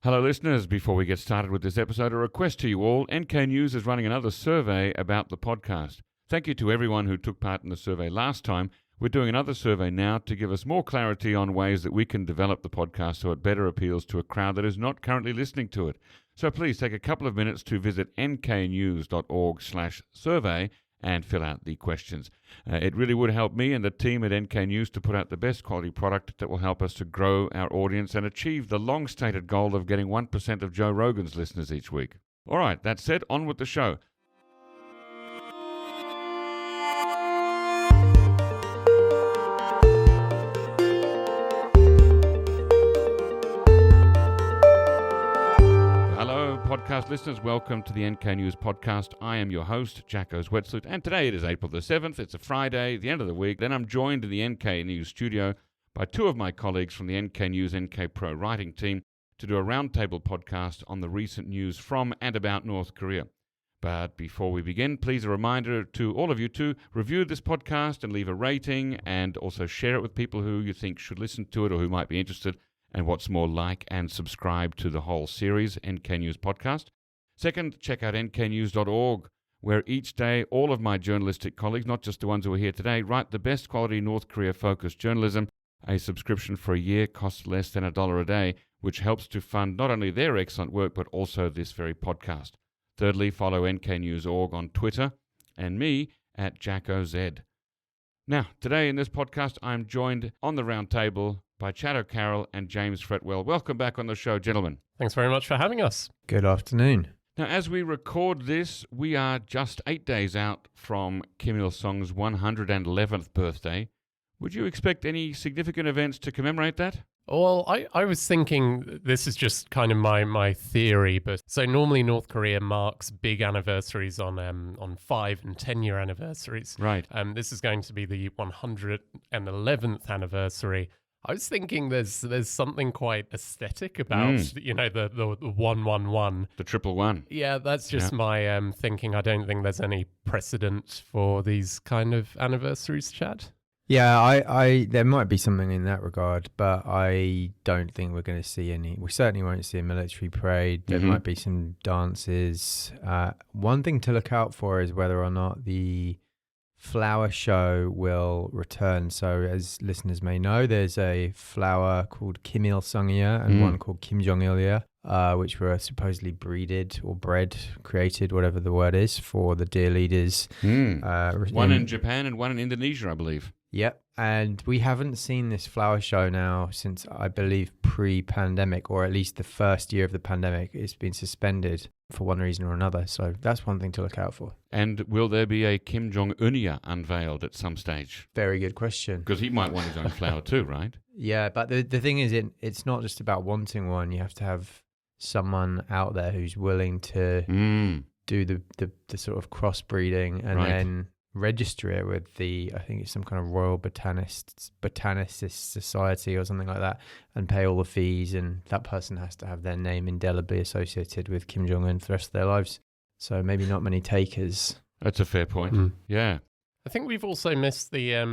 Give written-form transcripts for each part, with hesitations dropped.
Hello listeners, before we get started with this episode, a request to you all. NK News is running another survey about the podcast. Thank you to everyone who took part in the survey last time. We're doing another survey now to give us more clarity on ways that we can develop the podcast so it better appeals to a crowd that is not currently listening to it. So please take a couple of minutes to visit nknews.org/survey and fill out the questions. It really would help me and the team at NK News to put out the best quality product that will help us to grow our audience and achieve the long-stated goal of getting 1% of Joe Rogan's listeners each week. All right, that said, on with the show. Podcast listeners, welcome to the NK News podcast. I am your host, Jacko Zwetsloot, and today it is April the 7th. It's a Friday, the end of the week. Then I'm joined in the NK News studio by two of my colleagues from the NK News NK Pro writing team to do a roundtable podcast on the recent news from and about North Korea. But before we begin, please a reminder to all of you to review this podcast and leave a rating and also share it with people who you think should listen to it or who might be interested. And what's more, like and subscribe to the whole series, NK News Podcast. Second, check out nknews.org, where each day all of my journalistic colleagues, not just the ones who are here today, write the best quality North Korea-focused journalism. A subscription for a year costs less than $1 a day, which helps to fund not only their excellent work, but also this very podcast. Thirdly, follow nknews.org on Twitter and me at JackoZ. Now, today in this podcast, I'm joined on the round table by Chad O'Carroll and James Fretwell. Welcome back on the show, gentlemen. Thanks very much for having us. Good afternoon. Now, as we record this, we are just 8 days out from Kim Il-sung's 111th birthday. Would you expect any significant events to commemorate that? Well, I was thinking, this is just kind of my theory, but so normally North Korea marks big anniversaries on 5 and 10-year anniversaries. Right. This is going to be the 111th anniversary. I was thinking there's something quite aesthetic about, the 111. The 111. Yeah, that's just my thinking. I don't think there's any precedent for these kind of anniversaries, Chad. Yeah, I there might be something in that regard, but I don't think we're going to see any. We certainly won't see a military parade. There might be some dances. One thing to look out for is whether or not the flower show will return. So as listeners may know, there's a flower called Kim Il-sung-year and one called Kim Jong-il-year, which were supposedly created, whatever the word is, for the dear leaders. One in Japan and one in Indonesia, I believe. Yep. And we haven't seen this flower show now since, I believe, pre-pandemic, or at least the first year of the pandemic. It's been suspended for one reason or another. So that's one thing to look out for. And will there be a Kim Jong-un-year unveiled at some stage? Very good question. Because he might want his own flower too, right? Yeah, but the thing is, it's not just about wanting one. You have to have someone out there who's willing to do the sort of crossbreeding and then register it with I think it's some kind of Royal Botanicist Society or something like that, and pay all the fees, and that person has to have their name indelibly associated with Kim Jong-un for the rest of their lives. So maybe not many takers. That's a fair point. Yeah. I think we've also missed the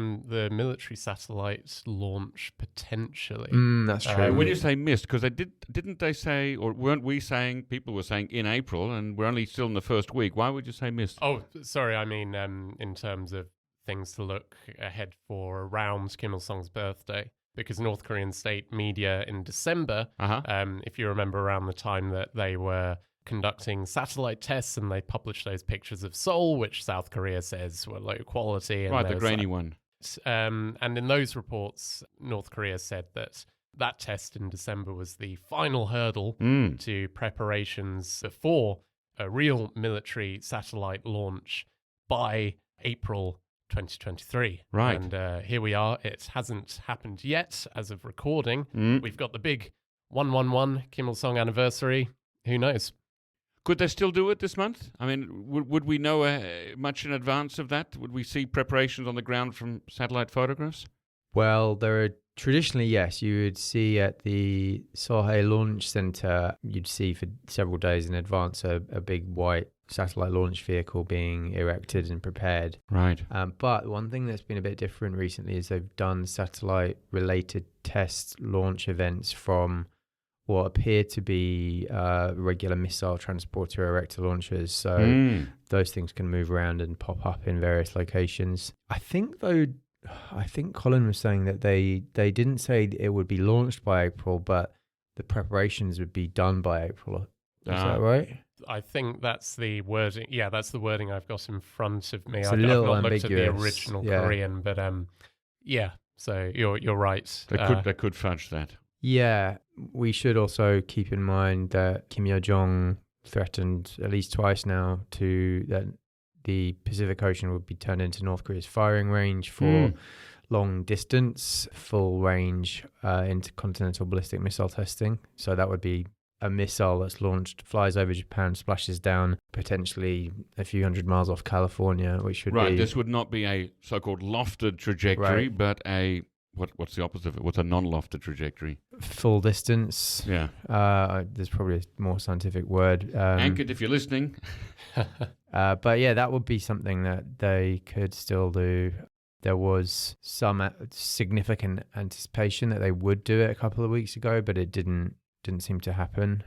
military satellite launch potentially. That's true. When you say missed, because didn't they say, or weren't we saying, people were saying in April, and we're only still in the first week. Why would you say missed? Oh, sorry. I mean, in terms of things to look ahead for around Kim Il-sung's birthday, because North Korean state media in December, if you remember around the time that they were conducting satellite tests, and they published those pictures of Seoul, which South Korea says were low quality. And the grainy one. And in those reports, North Korea said that test in December was the final hurdle to preparations for a real military satellite launch by April 2023. Right. And here we are. It hasn't happened yet as of recording. We've got the big 111 Kim Il-sung anniversary. Who knows? Could they still do it this month? I mean, would we know much in advance of that? Would we see preparations on the ground from satellite photographs? Well, there are traditionally, yes, you would see at the Sohae Launch Center, you'd see for several days in advance a big white satellite launch vehicle being erected and prepared. Right. But one thing that's been a bit different recently is they've done satellite-related test launch events from what appear to be regular missile transporter erector launchers. So those things can move around and pop up in various locations. I think Colin was saying that they didn't say it would be launched by April, but the preparations would be done by April. Is that right? I think that's the wording. Yeah, that's the wording I've got in front of me. It's I've not ambiguous. looked at the original Korean, but yeah. So you're right. They could fudge that. Yeah, we should also keep in mind that Kim Yo-jong threatened at least twice now that the Pacific Ocean would be turned into North Korea's firing range for long distance, full range intercontinental ballistic missile testing. So that would be a missile that's launched, flies over Japan, splashes down potentially a few hundred miles off California, which would be... This would not be a so-called lofted trajectory, but a... What's the opposite of it? What's a non-lofted trajectory? Full distance. Yeah. There's probably a more scientific word. Anchored, if you're listening. But yeah, that would be something that they could still do. There was some significant anticipation that they would do it a couple of weeks ago, but it didn't seem to happen.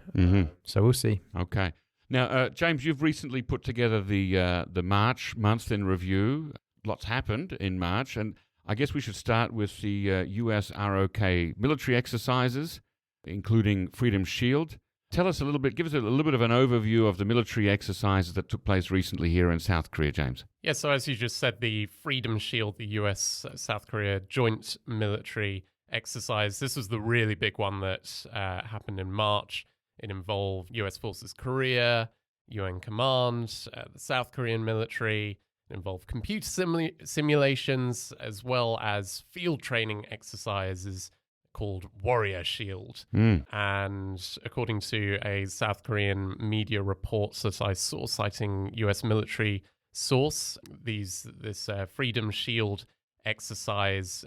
So we'll see. Okay. Now, James, you've recently put together the March month in review. Lots happened in March, and I guess we should start with the U.S. ROK military exercises, including Freedom Shield. Tell us a little bit, give us a little bit of an overview of the military exercises that took place recently here in South Korea, James. Yeah, so as you just said, the Freedom Shield, the U.S.-South Korea joint military exercise, this was the really big one that happened in March. It involved U.S. Forces Korea, UN Command, the South Korean military. It involved computer simulations as well as field training exercises called Warrior Shield. And according to a South Korean media report that I saw citing US military source, this Freedom Shield exercise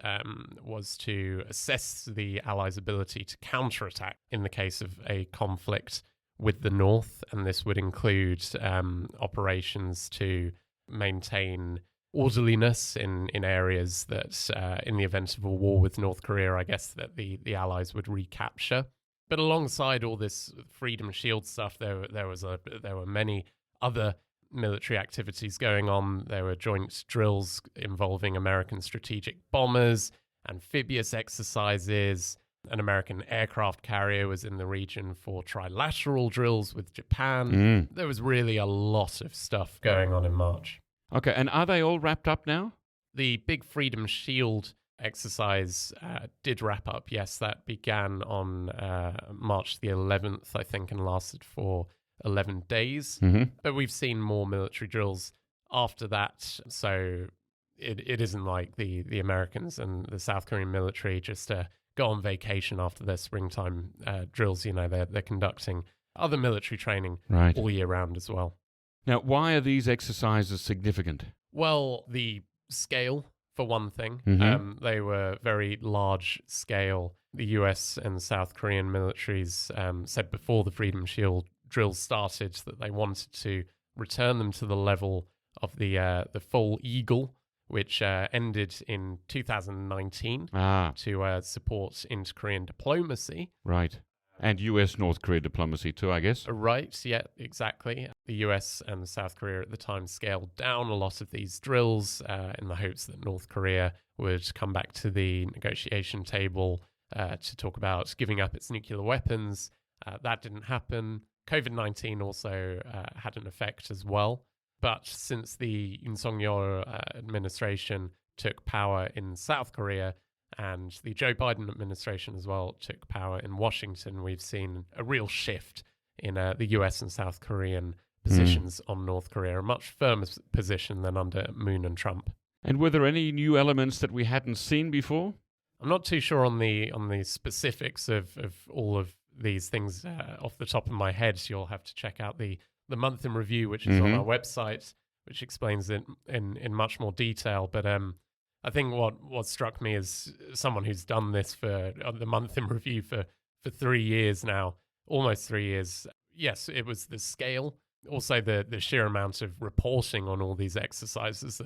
was to assess the Allies' ability to counterattack in the case of a conflict with the North. And this would include operations to maintain orderliness in areas that, in the event of a war with North Korea, I guess that the Allies would recapture. But alongside all this Freedom Shield stuff, there were many other military activities going on. There were joint drills involving American strategic bombers, amphibious exercises. An American aircraft carrier was in the region for trilateral drills with Japan. There was really a lot of stuff going on in March. Okay, and are they all wrapped up now? The big Freedom Shield exercise did wrap up. Yes, that began on March the 11th, I think, and lasted for 11 days. But we've seen more military drills after that. So it isn't like the Americans and the South Korean military just go on vacation after their springtime drills. You know, they're conducting other military training all year round as well. Now, why are these exercises significant? Well, the scale, for one thing. They were very large scale. The US and South Korean militaries said before the Freedom Shield drills started that they wanted to return them to the level of the full Eagle, which ended in 2019 to support inter-Korean diplomacy. Right. And US-North Korea diplomacy too, I guess. Right, yeah, exactly. The US and South Korea at the time scaled down a lot of these drills in the hopes that North Korea would come back to the negotiation table to talk about giving up its nuclear weapons. That didn't happen. COVID-19 also had an effect as well. But since the Yoon Suk-yeol administration took power in South Korea and the Joe Biden administration as well took power in Washington, we've seen a real shift in the US and South Korean positions on North Korea, a much firmer position than under Moon and Trump. And were there any new elements that we hadn't seen before? I'm not too sure on the specifics of all of these things off the top of my head. So you'll have to check out the month in review, which is on our website, which explains it in much more detail. But I think what struck me as someone who's done this for the month in review for 3 years now, almost 3 years. Yes, it was the scale, also the sheer amount of reporting on all these exercises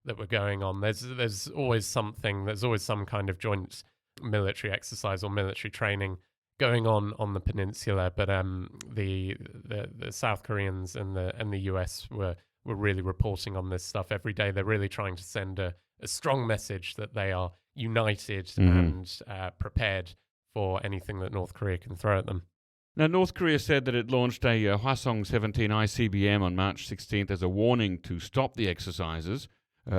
that were going on. There's always something. There's always some kind of joint military exercise or military training going on the peninsula, but the South Koreans and the US were really reporting on this stuff every day. They're really trying to send a strong message that they are united and prepared for anything that North Korea can throw at them. Now, North Korea said that it launched a Hwasong-17 ICBM on March 16th as a warning to stop the exercises.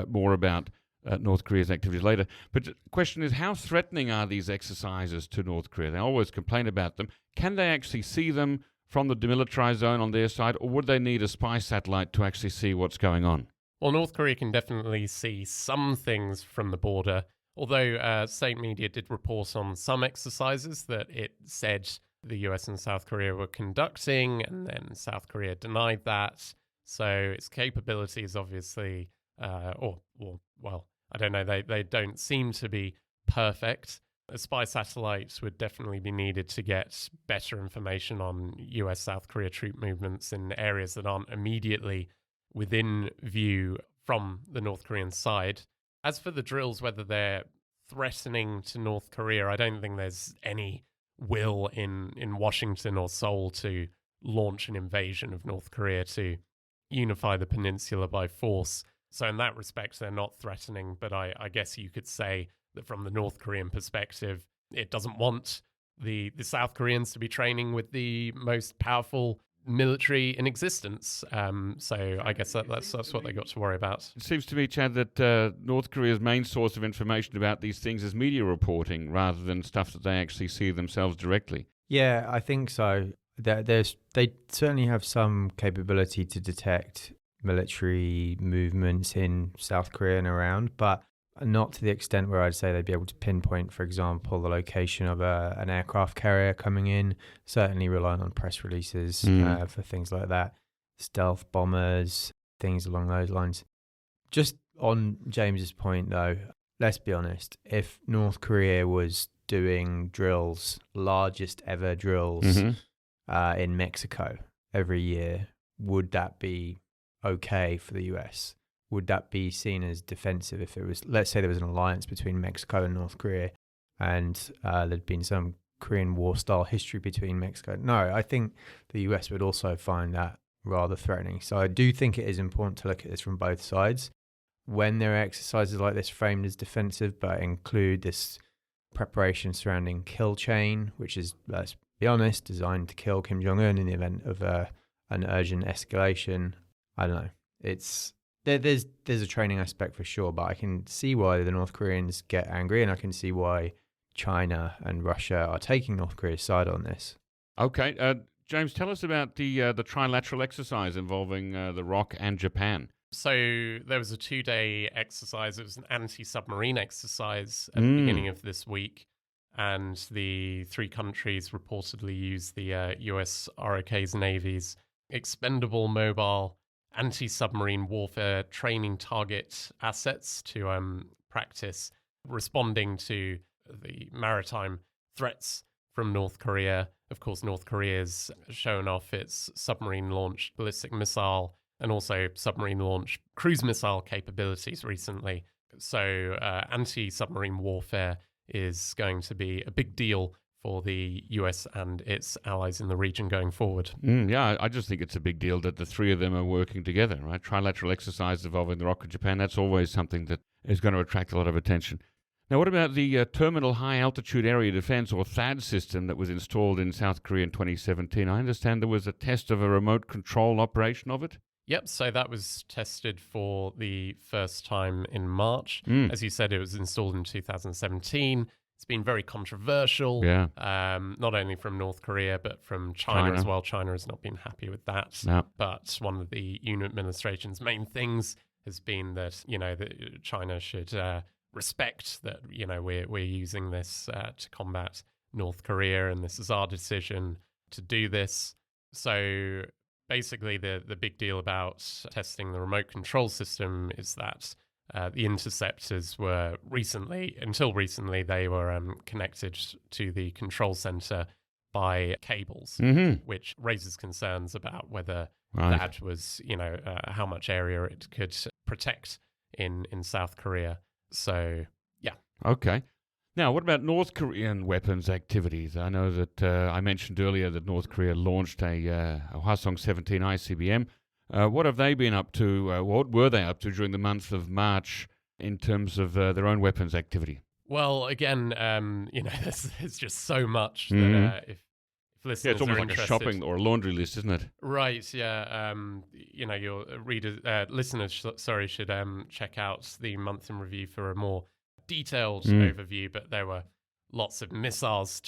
More about North Korea's activities later. But the question is, how threatening are these exercises to North Korea? They always complain about them. Can they actually see them from the demilitarized zone on their side, or would they need a spy satellite to actually see what's going on? Well, North Korea can definitely see some things from the border, although state media did report on some exercises that it said the US and South Korea were conducting, and then South Korea denied that. So its capabilities obviously, well, I don't know, they don't seem to be perfect. A spy satellite would definitely be needed to get better information on US South Korea troop movements in areas that aren't immediately within view from the North Korean side. As for the drills, whether they're threatening to North Korea, I don't think there's any will in Washington or Seoul to launch an invasion of North Korea to unify the peninsula by force. So in that respect, they're not threatening, but I guess you could say that from the North Korean perspective, it doesn't want the South Koreans to be training with the most powerful military in existence. So I guess that's what they got to worry about. It seems to me, Chad, that North Korea's main source of information about these things is media reporting rather than stuff that they actually see themselves directly. Yeah, I think so. They certainly have some capability to detect military movements in South Korea and around, but not to the extent where I'd say they'd be able to pinpoint, for example, the location of an aircraft carrier coming in, certainly relying on press releases for things like that, stealth bombers, things along those lines. Just on James's point, though, let's be honest, if North Korea was doing drills, largest ever drills in Mexico every year, would that be okay for the US? Would that be seen as defensive if it was, let's say there was an alliance between Mexico and North Korea and there'd been some Korean War style history between Mexico? No, I think the US would also find that rather threatening. So I do think it is important to look at this from both sides. When there are exercises like this framed as defensive, but include this preparation surrounding kill chain, which is, let's be honest, designed to kill Kim Jong-un in the event of an urgent escalation, I don't know. There's a training aspect for sure, but I can see why the North Koreans get angry, and I can see why China and Russia are taking North Korea's side on this. Okay, James, tell us about the trilateral exercise involving the ROK and Japan. So there was a 2-day exercise. It was an anti-submarine exercise at the beginning of this week, and the three countries reportedly used the U.S. ROK's Navy's expendable mobile anti-submarine warfare training target assets to practice responding to the maritime threats from North Korea. Of course, North Korea's shown off its submarine-launched ballistic missile and also submarine-launched cruise missile capabilities recently. So anti-submarine warfare is going to be a big deal for the US and its allies in the region going forward. Yeah, I just think it's a big deal that the three of them are working together, right? Trilateral exercises involving the ROK and Japan, that's always something that is going to attract a lot of attention. Now, what about the Terminal High Altitude Area Defense, or THAAD system that was installed in South Korea in 2017? I understand there was a test of a remote control operation of it? Yep, so that was tested for the first time in March. As you said, it was installed in 2017. It's been very controversial, not only from North Korea, but from China as well. China has not been happy with that. No. But one of the Yoon administration's main things has been that, that China should respect that, we're using this to combat North Korea, and this is our decision to do this. So basically, the big deal about testing the remote control system is that the interceptors were until recently, they were connected to the control center by cables, which raises concerns about whether that was, how much area it could protect in South Korea. So, yeah. Okay. Now, what about North Korean weapons activities? I know that I mentioned earlier that North Korea launched a Hwasong-17 ICBM. What have they been up to? What were they up to during the month of March in terms of their own weapons activity? Well, again, there's just so much that if listeners it's almost are like interested, a shopping or a laundry list, isn't it? Right, yeah. Your listeners should check out the month in review for a more detailed overview, but there were lots of missiles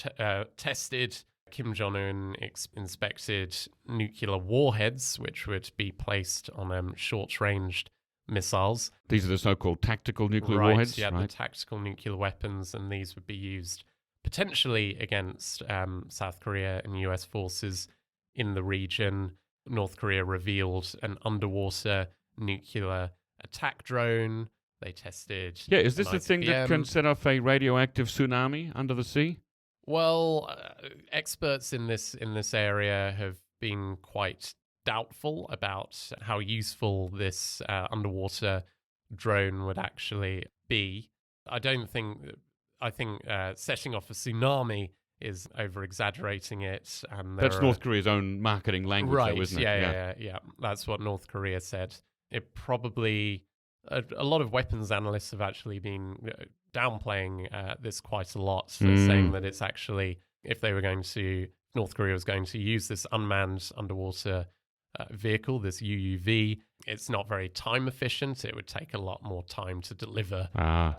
tested. Kim Jong-un inspected nuclear warheads, which would be placed on short-ranged missiles. These are the so-called tactical nuclear warheads? Yeah, the tactical nuclear weapons, and these would be used potentially against South Korea and US forces in the region. North Korea revealed an underwater nuclear attack drone. They tested... Yeah, is this the thing that can set off a radioactive tsunami under the sea? Well, experts in this area have been quite doubtful about how useful this underwater drone would actually be. I think setting off a tsunami is over-exaggerating it. And that's North Korea's own marketing language, right, though, isn't it? Yeah. That's what North Korea said. It probably... A lot of weapons analysts have actually been downplaying this quite a lot, saying that it's actually, if North Korea was going to use this unmanned underwater vehicle, this UUV, it's not very time efficient. It would take a lot more time to deliver, a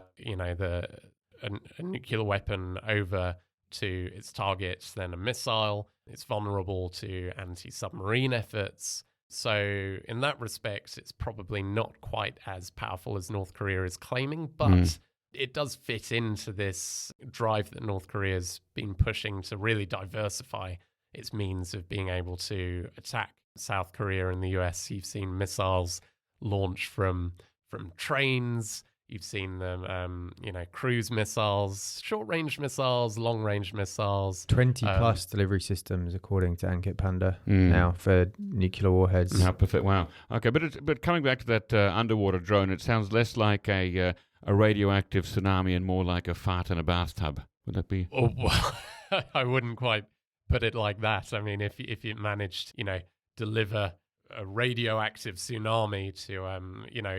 nuclear weapon over to its target than a missile. It's vulnerable to anti-submarine efforts. So in that respect, it's probably not quite as powerful as North Korea is claiming, but it does fit into this drive that North Korea has been pushing to really diversify its means of being able to attack South Korea and the US. You've seen missiles launch from trains. You've seen them, cruise missiles, short-range missiles, long-range missiles. 20-plus delivery systems, according to Ankit Panda, now for nuclear warheads. Wow. Okay, but coming back to that underwater drone, it sounds less like a radioactive tsunami and more like a fart in a bathtub. Would that be? Oh, well, I wouldn't quite put it like that. I mean, if you managed, deliver a radioactive tsunami to,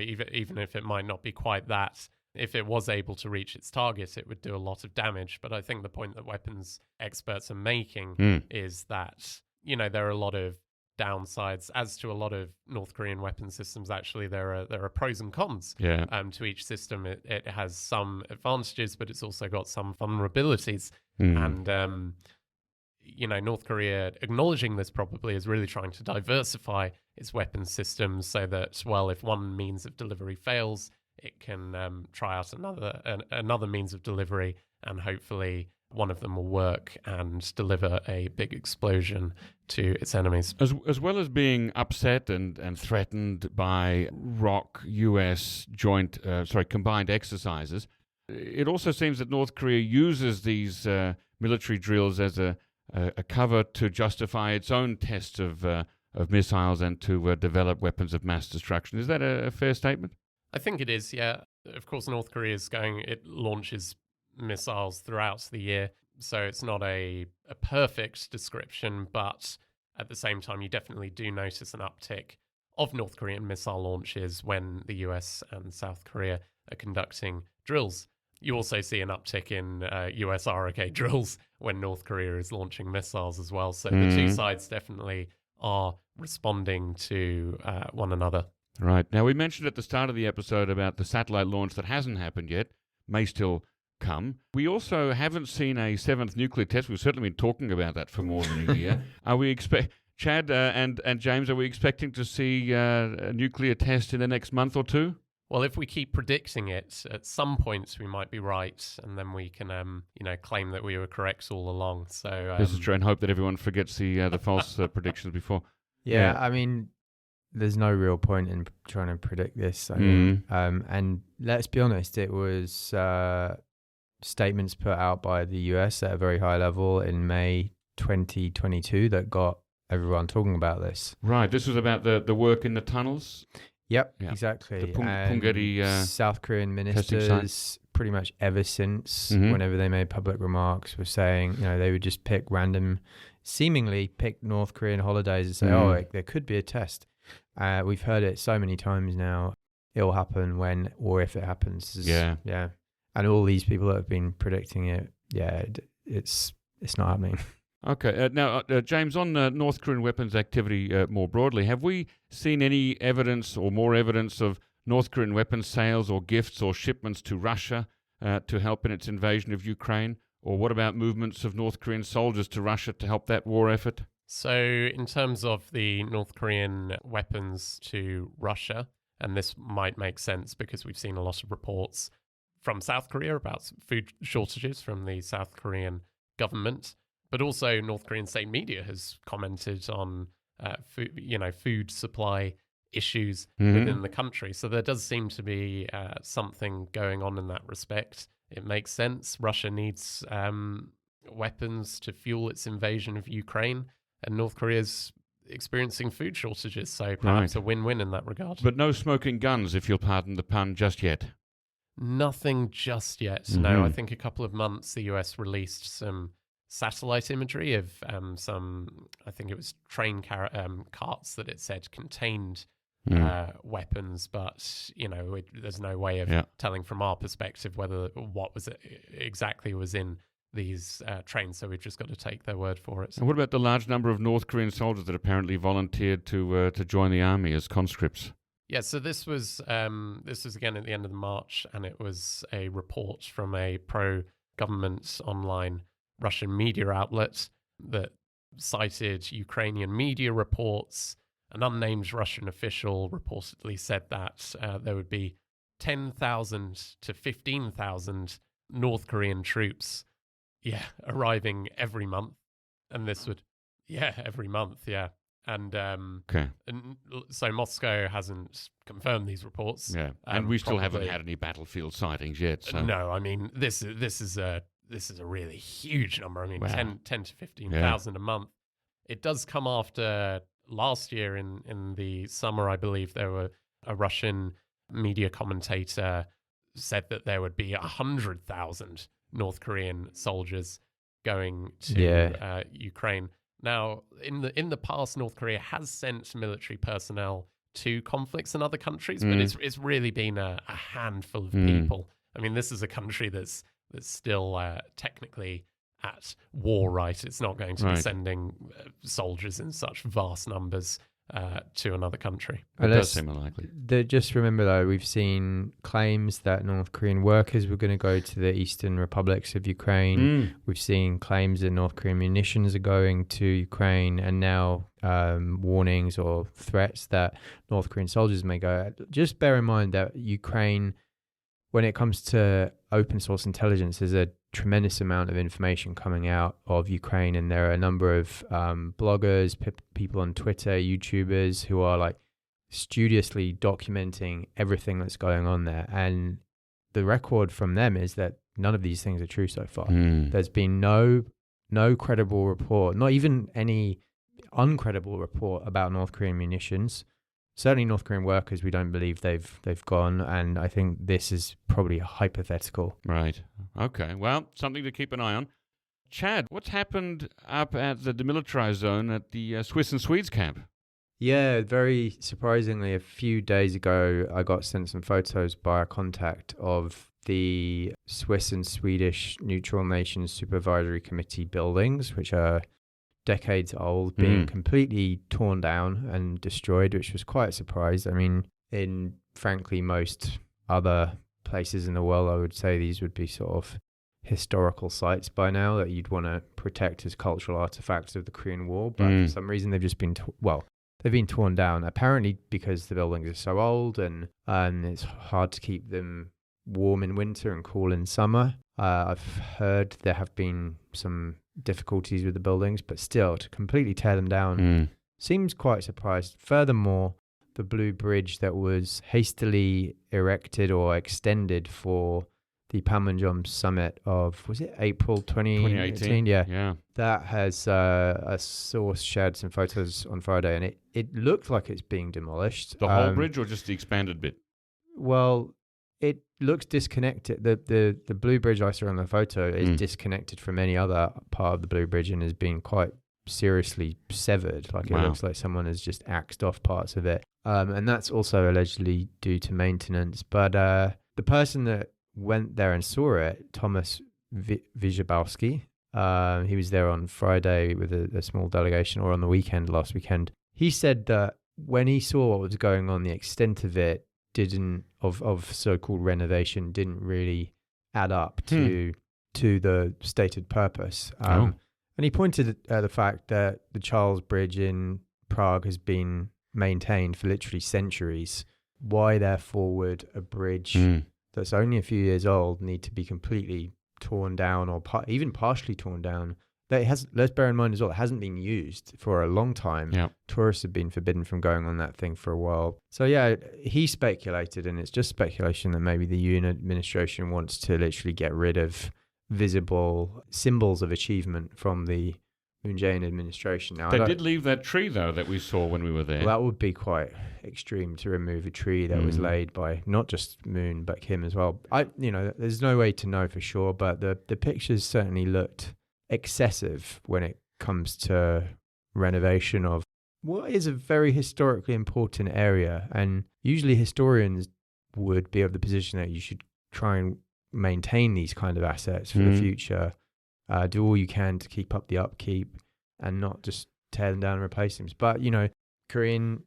even if it might not be quite that, if it was able to reach its target, it would do a lot of damage. But I think the point that weapons experts are making is that, there are a lot of downsides. As to a lot of North Korean weapon systems, actually, there are pros and cons to each system. It has some advantages, but it's also got some vulnerabilities. And North Korea, acknowledging this probably, is really trying to diversify its weapons systems so that, well, if one means of delivery fails, it can try out another means of delivery, and hopefully one of them will work and deliver a big explosion to its enemies. As well as being upset and threatened by ROK U.S. combined exercises, it also seems that North Korea uses these military drills as a cover to justify its own tests of missiles and to develop weapons of mass destruction. Is that a fair statement? I think it is, yeah. Of course, North Korea it launches missiles throughout the year, so it's not a perfect description, but at the same time, you definitely do notice an uptick of North Korean missile launches when the US and South Korea are conducting drills. You also see an uptick in U.S. ROK drills when North Korea is launching missiles as well. So the two sides definitely are responding to one another. Right. Now, we mentioned at the start of the episode about the satellite launch that hasn't happened yet, may still come. We also haven't seen a seventh nuclear test. We've certainly been talking about that for more than a year. Chad and James, are we expecting to see a nuclear test in the next month or two? Well, if we keep predicting it, at some points we might be right, and then we can, claim that we were correct all along. So this is true, and hope that everyone forgets the false predictions before. Yeah, I mean, there's no real point in trying to predict this. I mean, and let's be honest, it was statements put out by the US at a very high level in May 2022 that got everyone talking about this. Right. This was about the work in the tunnels. Yep, exactly. The Punggye South Korean ministers pretty much ever since, whenever they made public remarks, were saying, they would just seemingly pick North Korean holidays and say, there could be a test. We've heard it so many times now. It'll happen when or if it happens. Yeah. And all these people that have been predicting it, it's not happening. Okay. Now, James, on North Korean weapons activity more broadly, have we seen any evidence or more evidence of North Korean weapons sales or gifts or shipments to Russia to help in its invasion of Ukraine? Or what about movements of North Korean soldiers to Russia to help that war effort? So in terms of the North Korean weapons to Russia, and this might make sense because we've seen a lot of reports from South Korea about food shortages from the South Korean government, but also North Korean state media has commented on food supply issues within the country. So there does seem to be something going on in that respect. It makes sense. Russia needs weapons to fuel its invasion of Ukraine, and North Korea's experiencing food shortages, so perhaps a win-win in that regard. But no smoking guns, if you'll pardon the pun, just yet. Nothing just yet. No, I think a couple of months the US released some satellite imagery of some, I think it was train carts that it said contained weapons, but there's no way of telling from our perspective what was exactly was in these trains, so we've just got to take their word for it. And what about the large number of North Korean soldiers that apparently volunteered to join the army as conscripts? Yeah, so this was again at the end of March, and it was a report from a pro-government online Russian media outlet that cited Ukrainian media reports. An unnamed Russian official reportedly said that there would be 10,000 to 15,000 North Korean troops arriving every month. And this would, every month, And, and so Moscow hasn't confirmed these reports. Yeah, and we still haven't had any battlefield sightings yet. So. No, I mean, this is a really huge number. I mean, 10 to 15,000 a month. It does come after last year in the summer, I believe, there were a Russian media commentator said that there would be 100,000 North Korean soldiers going to Ukraine. Now, in the past, North Korea has sent military personnel to conflicts in other countries, but it's really been a handful of people. I mean, this is a country that's still technically at war, right? It's not going to be sending soldiers in such vast numbers to another country. It does seem unlikely. Just remember, though, we've seen claims that North Korean workers were going to go to the eastern republics of Ukraine. We've seen claims that North Korean munitions are going to Ukraine, and now warnings or threats that North Korean soldiers may go. Just bear in mind that Ukraine, when it comes to open source intelligence, there's a tremendous amount of information coming out of Ukraine, and there are a number of bloggers, people on Twitter, YouTubers who are like studiously documenting everything that's going on there. And the record from them is that none of these things are true so far. There's been no credible report, not even any uncredible report about North Korean munitions. Certainly North Korean workers, we don't believe they've gone, and I think this is probably hypothetical. Right. Okay. Well, something to keep an eye on. Chad, what's happened up at the demilitarized zone at the Swiss and Swedes camp? Yeah, very surprisingly, a few days ago, I got sent some photos by a contact of the Swiss and Swedish Neutral Nations Supervisory Committee buildings, which are decades old, being completely torn down and destroyed, which was quite a surprise. I mean, in frankly most other places in the world, I would say these would be sort of historical sites by now that you'd want to protect as cultural artifacts of the Korean War, but for some reason they've just been they've been torn down, apparently because the buildings are so old and it's hard to keep them warm in winter and cool in summer. I've heard there have been some difficulties with the buildings, but still, to completely tear them down seems quite surprised. Furthermore, the Blue Bridge that was hastily erected or extended for the Panmunjom summit of, was it April 2018? Yeah. That has a source shared some photos on Friday, and it looked like it's being demolished. The whole bridge or just the expanded bit? Well, it looks disconnected. The blue bridge I saw on the photo is disconnected from any other part of the blue bridge and has been quite seriously severed. Like it looks like someone has just axed off parts of it. And that's also allegedly due to maintenance. But the person that went there and saw it, Thomas Wyjebowski, he was there on Friday with a small delegation, or on the weekend, last weekend. He said that when he saw what was going on, the extent of it of so-called renovation didn't really add up to the stated purpose. And he pointed at the fact that the Charles Bridge in Prague has been maintained for literally centuries. Why, therefore, would a bridge that's only a few years old need to be completely torn down or even partially torn down? That it has, let's bear in mind as well, it hasn't been used for a long time. Yep. Tourists have been forbidden from going on that thing for a while. So yeah, he speculated, and it's just speculation, that maybe the Yoon administration wants to literally get rid of visible symbols of achievement from the Moon Jae-in administration. Now, they did leave that tree, though, that we saw when we were there. Well, that would be quite extreme, to remove a tree that was laid by not just Moon but Kim as well. There's no way to know for sure, but the pictures certainly looked excessive when it comes to renovation of what is a very historically important area. And usually historians would be of the position that you should try and maintain these kind of assets for the future. Do all you can to keep up the upkeep and not just tear them down and replace them. But, Korean,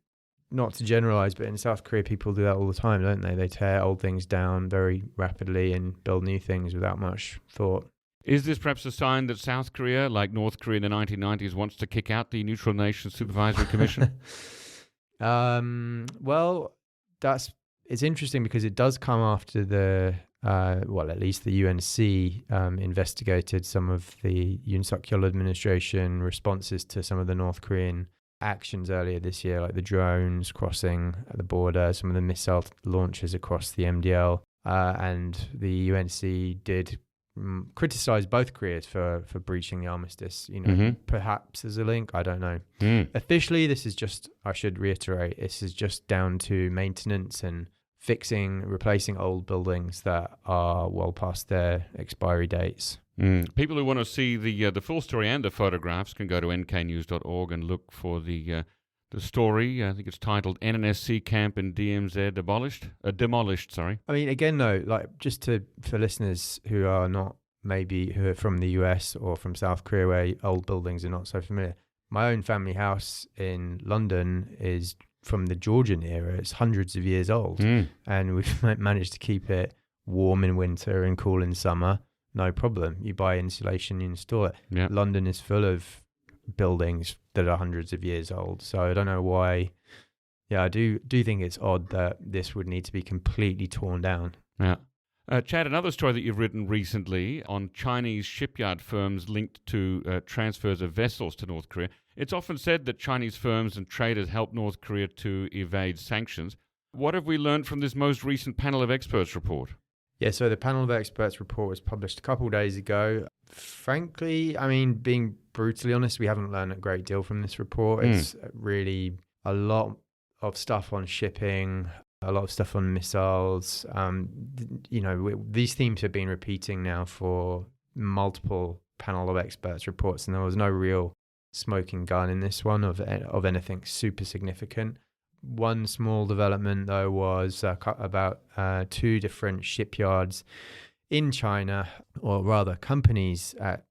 not to generalize, but in South Korea, people do that all the time, don't they? They tear old things down very rapidly and build new things without much thought. Is this perhaps a sign that South Korea, like North Korea in the 1990s, wants to kick out the Neutral Nations Supervisory Commission? Well, it's interesting because it does come after at least the UNC investigated some of the Yoon Suk-yeol administration responses to some of the North Korean actions earlier this year, like the drones crossing the border, some of the missile launches across the MDL, and the UNC did criticize both Koreas for breaching the armistice. Perhaps there's a link, I don't know. Officially, this is just, I should reiterate, this is just down to maintenance and replacing old buildings that are well past their expiry dates. People who want to see the full story and the photographs can go to nknews.org and look for the story. I think it's titled "NNSC Camp in DMZ Demolished." Sorry. I mean, again, though, like just for listeners who are from the US or from South Korea, where old buildings are not so familiar. My own family house in London is from the Georgian era. It's hundreds of years old, and we've managed to keep it warm in winter and cool in summer. No problem. You buy insulation, you install it. Yep. London is full of buildings that are hundreds of years old. So I don't know why. Yeah, I do think it's odd that this would need to be completely torn down. Yeah. Chad, another story that you've written recently on Chinese shipyard firms linked to transfers of vessels to North Korea. It's often said that Chinese firms and traders help North Korea to evade sanctions. What have we learned from this most recent panel of experts report? Yeah, so the panel of experts report was published a couple of days ago. Frankly, I mean, being brutally honest, we haven't learned a great deal from this report. It's really a lot of stuff on shipping, a lot of stuff on missiles. These themes have been repeating now for multiple panel of experts reports, and there was no real smoking gun in this one of anything super significant. One small development, though, was about two different shipyards in China, or rather companies at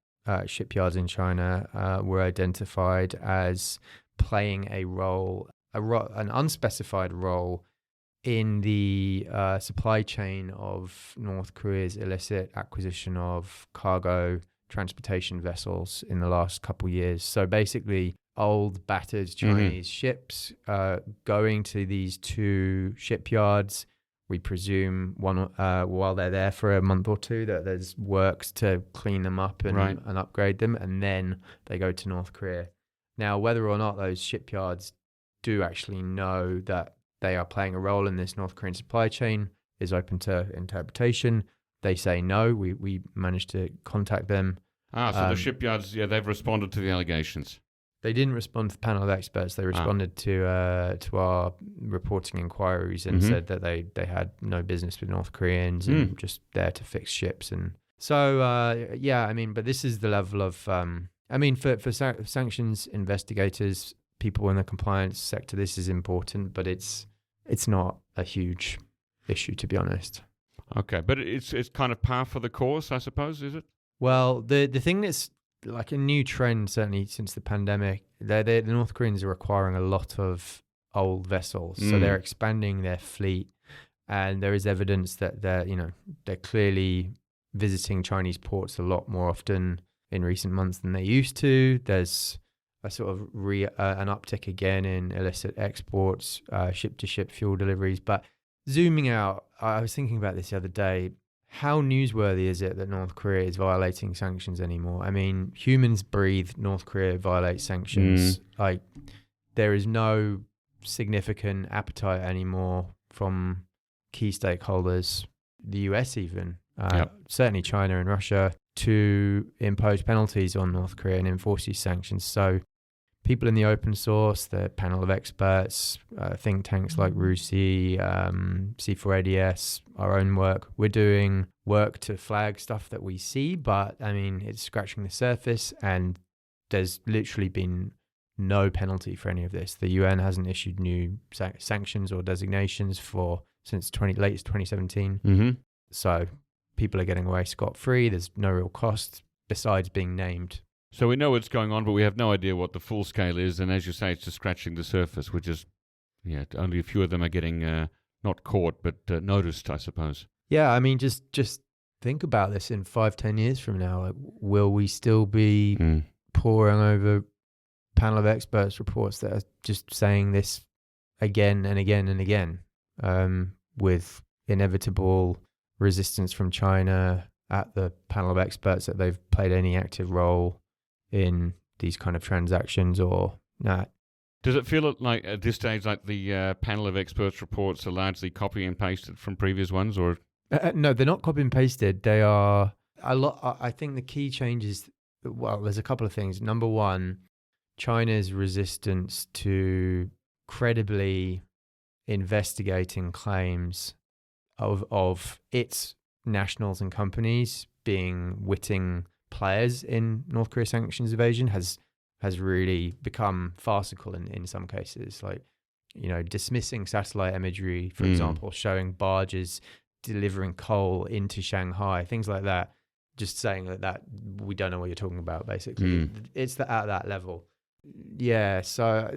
shipyards in China were identified as playing an unspecified role in the supply chain of North Korea's illicit acquisition of cargo transportation vessels in the last couple of years. So basically, old, battered Chinese ships going to these two shipyards. We presume while they're there for a month or two that there's works to clean them up and upgrade them, and then they go to North Korea. Now, whether or not those shipyards do actually know that they are playing a role in this North Korean supply chain is open to interpretation. They say no. We managed to contact them. So the shipyards, they've responded to the allegations. They didn't respond to the panel of experts. They responded to our reporting inquiries and said that they had no business with North Koreans and just there to fix ships. And so, but this is the level of, for sanctions investigators, people in the compliance sector, this is important, but it's not a huge issue, to be honest. Okay, but it's kind of par for the course, I suppose, is it? Well, the thing that's like a new trend, certainly since the pandemic, the North Koreans are acquiring a lot of old vessels, so they're expanding their fleet, and there is evidence that they're clearly visiting Chinese ports a lot more often in recent months than they used to. There's a sort of an uptick again in illicit exports, ship-to-ship fuel deliveries. But zooming out, I was thinking about this the other day. How newsworthy is it that North Korea is violating sanctions anymore? I mean, humans breathe, North Korea violates sanctions. Like, there is no significant appetite anymore from key stakeholders, the US even, certainly China and Russia, to impose penalties on North Korea and enforce these sanctions. So people in the open source, the panel of experts, think tanks like RUSI, C4ADS, our own work, we're doing work to flag stuff that we see, but I mean, it's scratching the surface, and there's literally been no penalty for any of this. The UN hasn't issued new sanctions or designations since latest 2017. So people are getting away scot-free. There's no real cost besides being named. So we know what's going on, but we have no idea what the full scale is. And as you say, it's just scratching the surface, which is, only a few of them are getting not caught, but noticed, I suppose. Yeah, I mean, just think about this in 5-10 years from now. Like, will we still be poring over panel of experts reports that are just saying this again and again and again, with inevitable resistance from China at the panel of experts that they've played any active role in these kind of transactions or not? Does it feel like at this stage like the panel of experts reports are largely copy and pasted from previous ones, or? No, they're not copy and pasted. They are a lot. I think the key change is, well, there's a couple of things. Number one, China's resistance to credibly investigating claims of its nationals and companies being witting players in North Korea sanctions evasion has really become farcical in some cases. Like, dismissing satellite imagery, for example, showing barges delivering coal into Shanghai, things like that, just saying that we don't know what you're talking about, basically. It's at that level. Yeah, so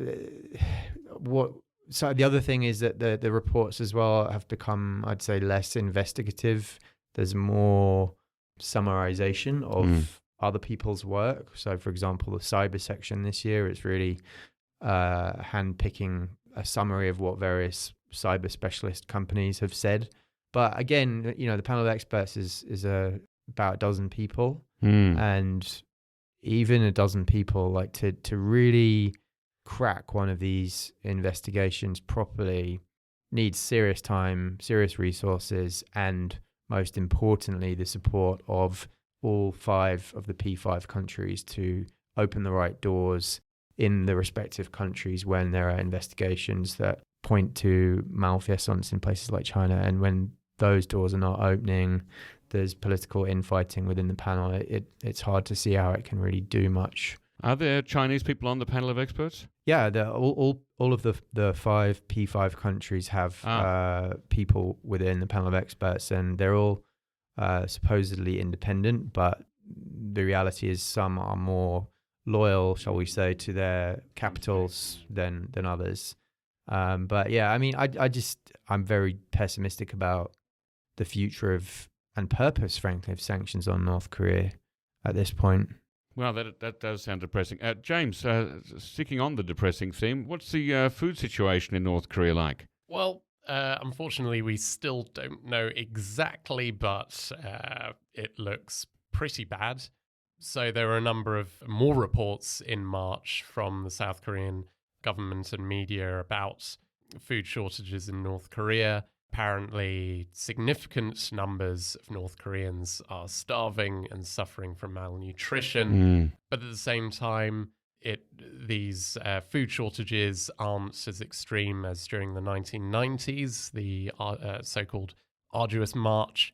the other thing is that the reports as well have become, I'd say, less investigative. There's more summarization of other people's work. So, for example, the cyber section this year, it's really hand-picking a summary of what various cyber specialist companies have said. But again, the panel of experts is about a dozen people, and even a dozen people, like, to really crack one of these investigations properly needs serious time, serious resources, and most importantly, the support of all 5 of the P5 countries to open the right doors in the respective countries when there are investigations that point to malfeasance in places like China. And when those doors are not opening, there's political infighting within the panel. It's hard to see how it can really do much. Are there Chinese people on the panel of experts? Yeah, all of the 5 P5 countries have people within the panel of experts, and they're all supposedly independent, but the reality is some are more loyal, shall we say, to their capitals than others. But yeah, I mean, I'm very pessimistic about the future and purpose, frankly, of sanctions on North Korea at this point. Well, that does sound depressing. James, sticking on the depressing theme, what's the food situation in North Korea like? Well, unfortunately, we still don't know exactly, but it looks pretty bad. So there are a number of more reports in March from the South Korean government and media about food shortages in North Korea. Apparently, significant numbers of North Koreans are starving and suffering from malnutrition. But at the same time, these food shortages aren't as extreme as during the 1990s, the so-called arduous March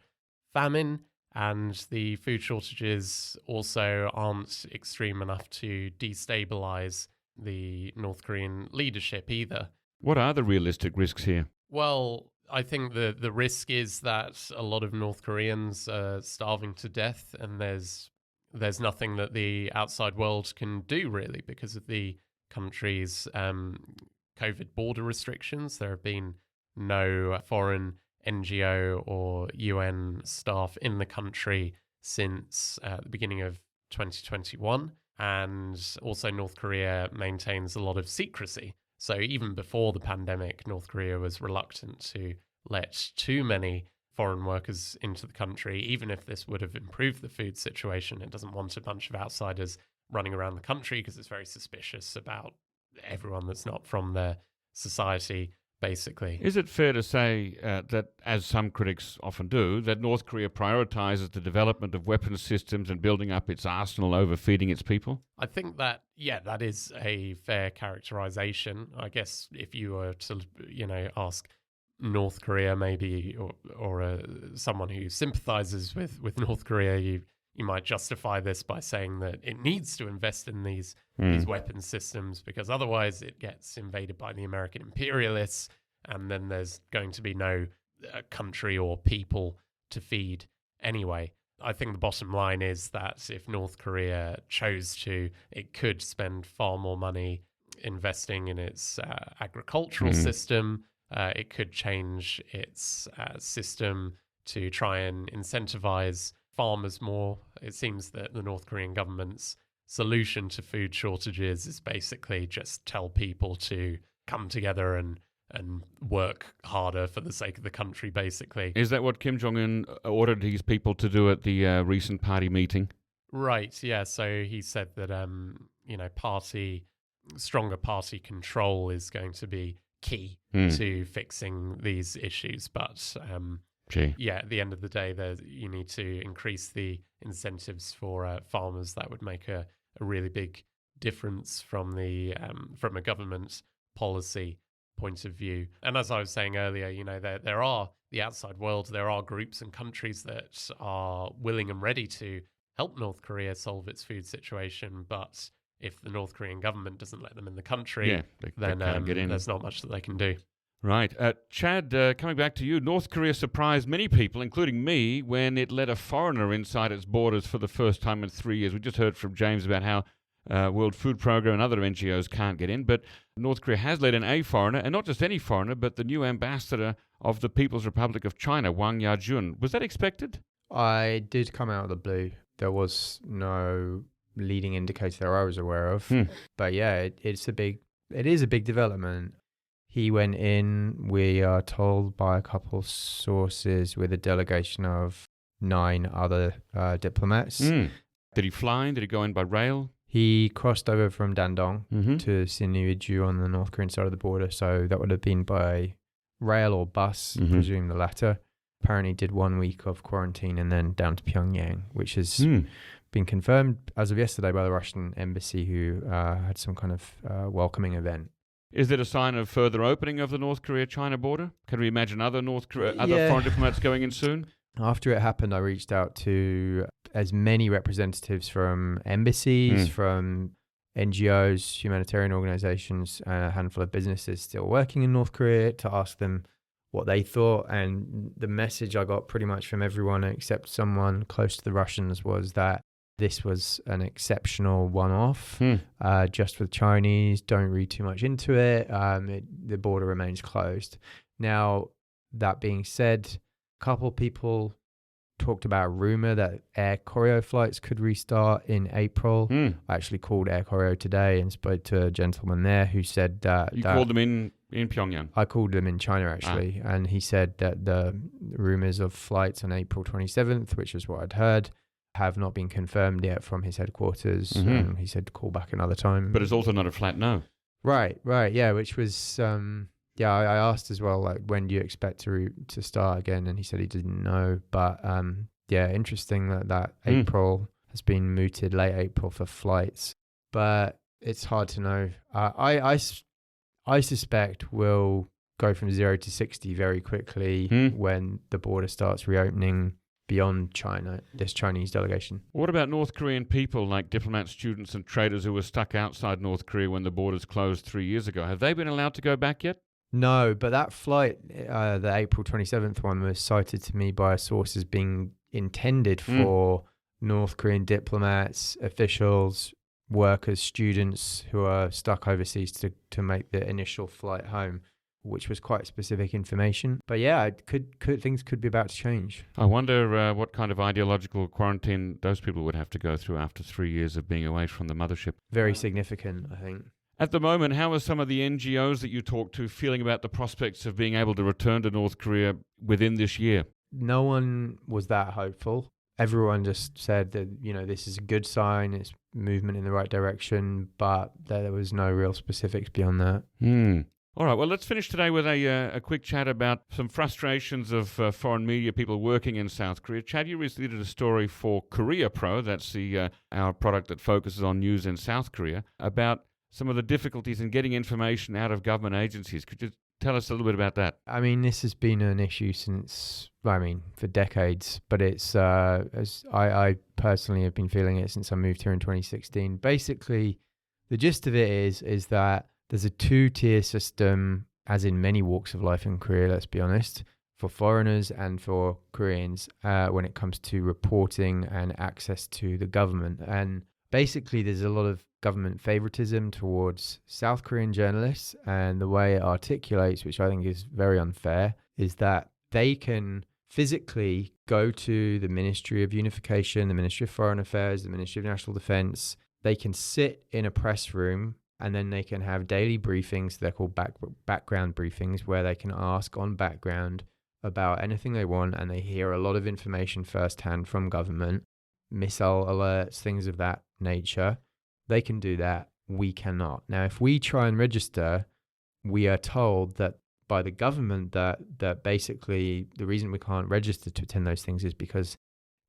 famine, and the food shortages also aren't extreme enough to destabilize the North Korean leadership either. What are the realistic risks here? Well, I think the risk is that a lot of North Koreans are starving to death, and there's nothing that the outside world can do really because of the country's COVID border restrictions. There have been no foreign NGO or UN staff in the country since the beginning of 2021. And also North Korea maintains a lot of secrecy. So even before the pandemic, North Korea was reluctant to let too many foreign workers into the country, even if this would have improved the food situation. It doesn't want a bunch of outsiders running around the country because it's very suspicious about everyone that's not from their society, basically. Is it fair to say that, as some critics often do, that North Korea prioritizes the development of weapons systems and building up its arsenal over feeding its people? I think that, that is a fair characterization. I guess if you were to, ask North Korea maybe, or someone who sympathizes with North Korea, you might justify this by saying that it needs to invest in these weapons systems because otherwise it gets invaded by the American imperialists, and then there's going to be no country or people to feed anyway. I think the bottom line is that if North Korea chose to, it could spend far more money investing in its agricultural system. It could change its system to try and incentivize farmers more. It seems that the North Korean government's solution to food shortages is basically just tell people to come together and work harder for the sake of the country, basically. Is that what Kim Jong-un ordered his people to do at the recent party meeting? Right, yeah. So he said that, stronger party control is going to be key to fixing these issues. But at the end of the day, you need to increase the incentives for farmers. That would make a really big difference from a government policy point of view. And as I was saying earlier, there are the outside world, there are groups and countries that are willing and ready to help North Korea solve its food situation, but if the North Korean government doesn't let them in the country, then there's not much that they can do. Right. Chad, coming back to you, North Korea surprised many people, including me, when it let a foreigner inside its borders for the first time in 3 years. We just heard from James about how World Food Programme and other NGOs can't get in, but North Korea has let in a foreigner, and not just any foreigner, but the new ambassador of the People's Republic of China, Wang Yajun. Was that expected? I did come out of the blue. There was no leading indicator that I was aware of. But yeah, it is a big development. He went in, we are told by a couple of sources, with a delegation of 9 other diplomats. Did he fly in? Did he go in by rail? He crossed over from Dandong to Sinuiju on the North Korean side of the border, so that would have been by rail or bus, I presume the latter. Apparently did 1 week of quarantine and then down to Pyongyang, which has been confirmed as of yesterday by the Russian embassy, who had some kind of welcoming event. Is it a sign of further opening of the North Korea-China border? Can we imagine other foreign diplomats going in soon? After it happened, I reached out to as many representatives from embassies, from NGOs, humanitarian organizations, and a handful of businesses still working in North Korea to ask them what they thought. And the message I got pretty much from everyone except someone close to the Russians was that this was an exceptional one-off, just with Chinese. Don't read too much into it. The border remains closed. Now, that being said, a couple people talked about a rumor that Air Koryo flights could restart in April. I actually called Air Koryo today and spoke to a gentleman there who said that... You called them in Pyongyang? I called them in China, actually. And he said that the rumors of flights on April 27th, which is what I'd heard, have not been confirmed yet from his headquarters. He said call back another time. But it's also not a flat no. Right, yeah, which was... I asked as well, like, when do you expect to start again? And he said he didn't know. But interesting that April has been mooted, late April, for flights. But It's hard to know. I suspect we'll go from 0 to 60 very quickly when the border starts reopening beyond China, this Chinese delegation. What about North Korean people like diplomats, students and traders who were stuck outside North Korea when the borders closed 3 years ago? Have they been allowed to go back yet? No, but that flight, the April 27th one, was cited to me by a source as being intended for North Korean diplomats, officials, workers, students who are stuck overseas to make the initial flight home, which was quite specific information. But yeah, things could be about to change. I wonder what kind of ideological quarantine those people would have to go through after 3 years of being away from the mothership. Very significant, I think. At the moment, how are some of the NGOs that you talk to feeling about the prospects of being able to return to North Korea within this year? No one was that hopeful. Everyone just said that, this is a good sign, it's movement in the right direction, but there was no real specifics beyond that. All right, well, let's finish today with a quick chat about some frustrations of foreign media people working in South Korea. Chad, you recently did a story for Korea Pro, that's our product that focuses on news in South Korea, about some of the difficulties in getting information out of government agencies. Could you tell us a little bit about that? I mean, this has been an issue for decades, but it's, as I personally have been feeling it since I moved here in 2016. Basically, the gist of it is that there's a two-tier system, as in many walks of life in Korea, let's be honest, for foreigners and for Koreans when it comes to reporting and access to the government. And basically, there's a lot of government favoritism towards South Korean journalists, and the way it articulates, which I think is very unfair, is that they can physically go to the Ministry of Unification, the Ministry of Foreign Affairs, the Ministry of National Defense. They can sit in a press room and then they can have daily briefings. They're called background briefings, where they can ask on background about anything they want, and they hear a lot of information firsthand from government, missile alerts, things of that nature. They can do that. We cannot. Now, if we try and register, we are told that by the government that basically the reason we can't register to attend those things is because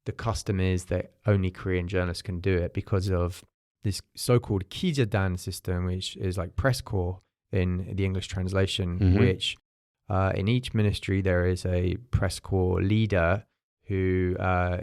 the custom is that only Korean journalists can do it because of this so-called 기자단 system, which is like press corps in the English translation, which in each ministry there is a press corps leader who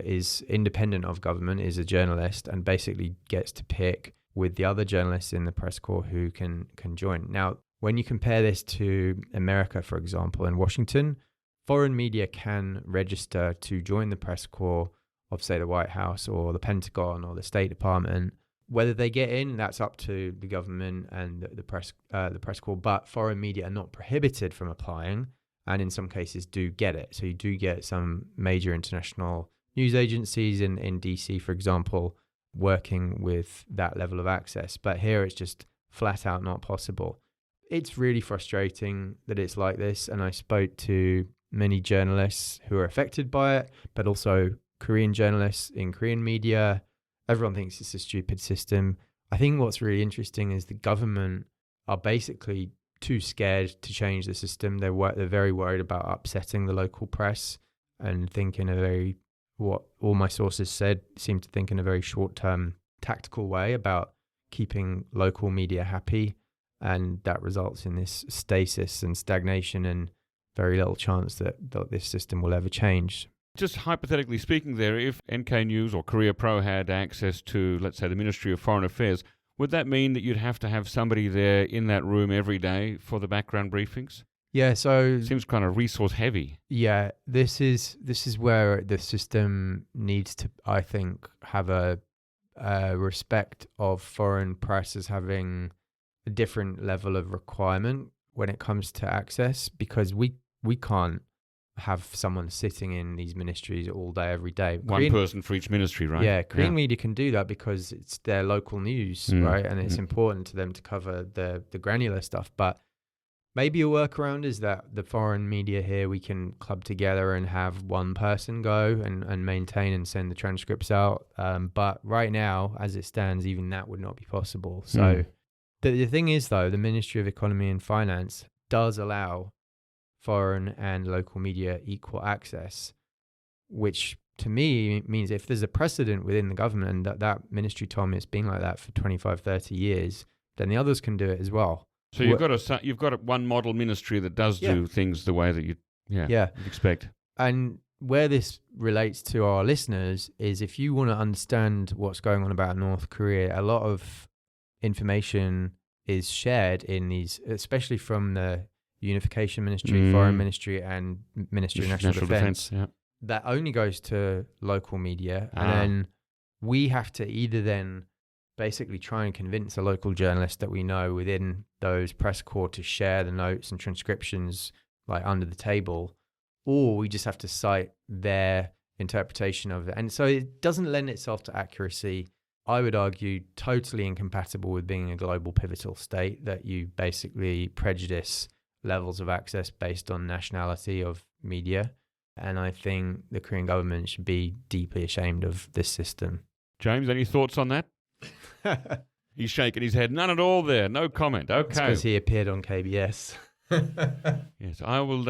is independent of government, is a journalist, and basically gets to pick with the other journalists in the press corps who can join. Now, when you compare this to America, for example, in Washington, foreign media can register to join the press corps of, say, the White House or the Pentagon or the State Department. Whether they get in, that's up to the government and the press corps, but foreign media are not prohibited from applying, and in some cases do get it. So you do get some major international news agencies in DC, for example, working with that level of access. But here it's just flat out not possible. It's really frustrating that it's like this, and I spoke to many journalists who are affected by it, but also Korean journalists in Korean media. Everyone thinks it's a stupid system. I think what's really interesting is the government are basically too scared to change the system. They're very worried about upsetting the local press and think in a very, what all my sources said, seem to think in a very short-term tactical way about keeping local media happy. And that results in this stasis and stagnation and very little chance that this system will ever change. Just hypothetically speaking there, if NK News or Korea Pro had access to, let's say, the Ministry of Foreign Affairs, would that mean that you'd have to have somebody there in that room every day for the background briefings? Yeah, so it seems kind of resource heavy. Yeah, this is where the system needs to, I think, have a respect of foreign press as having a different level of requirement when it comes to access, because we can't have someone sitting in these ministries all day, every day. One person for each ministry, right? Yeah, Korean media can do that because it's their local news, right? And it's important to them to cover the granular stuff. But maybe a workaround is that the foreign media here, we can club together and have one person go and maintain and send the transcripts out. But right now, as it stands, even that would not be possible. So the thing is, though, the Ministry of Economy and Finance does allow foreign and local media equal access, which to me means if there's a precedent within the government, and that ministry told me it's been like that for 25, 30 years, then the others can do it as well. So you've got one model ministry that does do things the way that you'd expect. And where this relates to our listeners is if you want to understand what's going on about North Korea, a lot of information is shared in these, especially from the Unification Ministry, Foreign Ministry, and Ministry of National Defense. That only goes to local media. And then we have to either then basically try and convince a local journalist that we know within those press corps to share the notes and transcriptions like under the table, or we just have to cite their interpretation of it. And so it doesn't lend itself to accuracy. I would argue totally incompatible with being a global pivotal state, that you basically prejudice levels of access based on nationality of media. And I think the Korean government should be deeply ashamed of this system. James, any thoughts on that? He's shaking his head. None at all there. No comment. Okay. It's because he appeared on KBS. Yes, I will.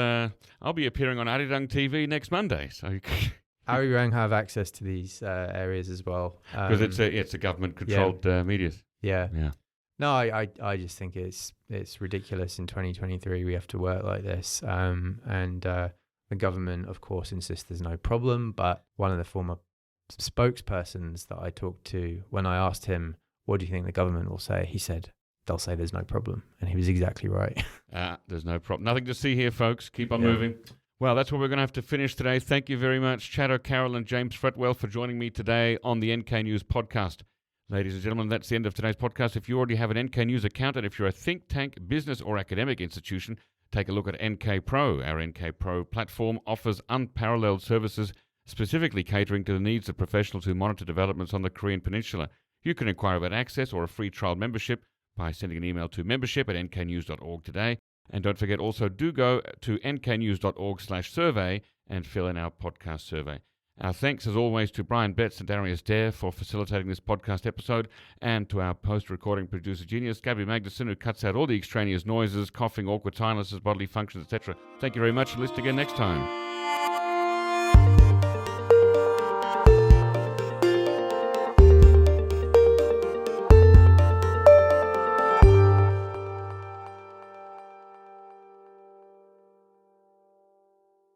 I'll be appearing on Arirang TV next Monday. So Arirang have access to these areas as well because it's a government-controlled media. Yeah. No, I just think it's ridiculous. In 2023, we have to work like this, and the government, of course, insists there's no problem. But one of the former spokespersons that I talked to, when I asked him, what do you think the government will say? He said, they'll say there's no problem. And he was exactly right. There's no problem. Nothing to see here, folks. Keep on moving. Well, that's where we're going to have to finish today. Thank you very much, Chad O'Carroll and James Fretwell, for joining me today on the NK News podcast. Ladies and gentlemen, that's the end of today's podcast. If you already have an NK News account, and if you're a think tank, business or academic institution, take a look at NK Pro. Our NK Pro platform offers unparalleled services specifically catering to the needs of professionals who monitor developments on the Korean Peninsula. You can inquire about access or a free trial membership by sending an email to membership@nknews.org today. And don't forget, also do go to nknews.org/survey and fill in our podcast survey. Our thanks, as always, to Brian Betts and Darius Dare for facilitating this podcast episode, and to our post-recording producer genius, Gabby Magnuson, who cuts out all the extraneous noises, coughing, awkward silences, bodily functions, etc. Thank you very much. Listen again next time.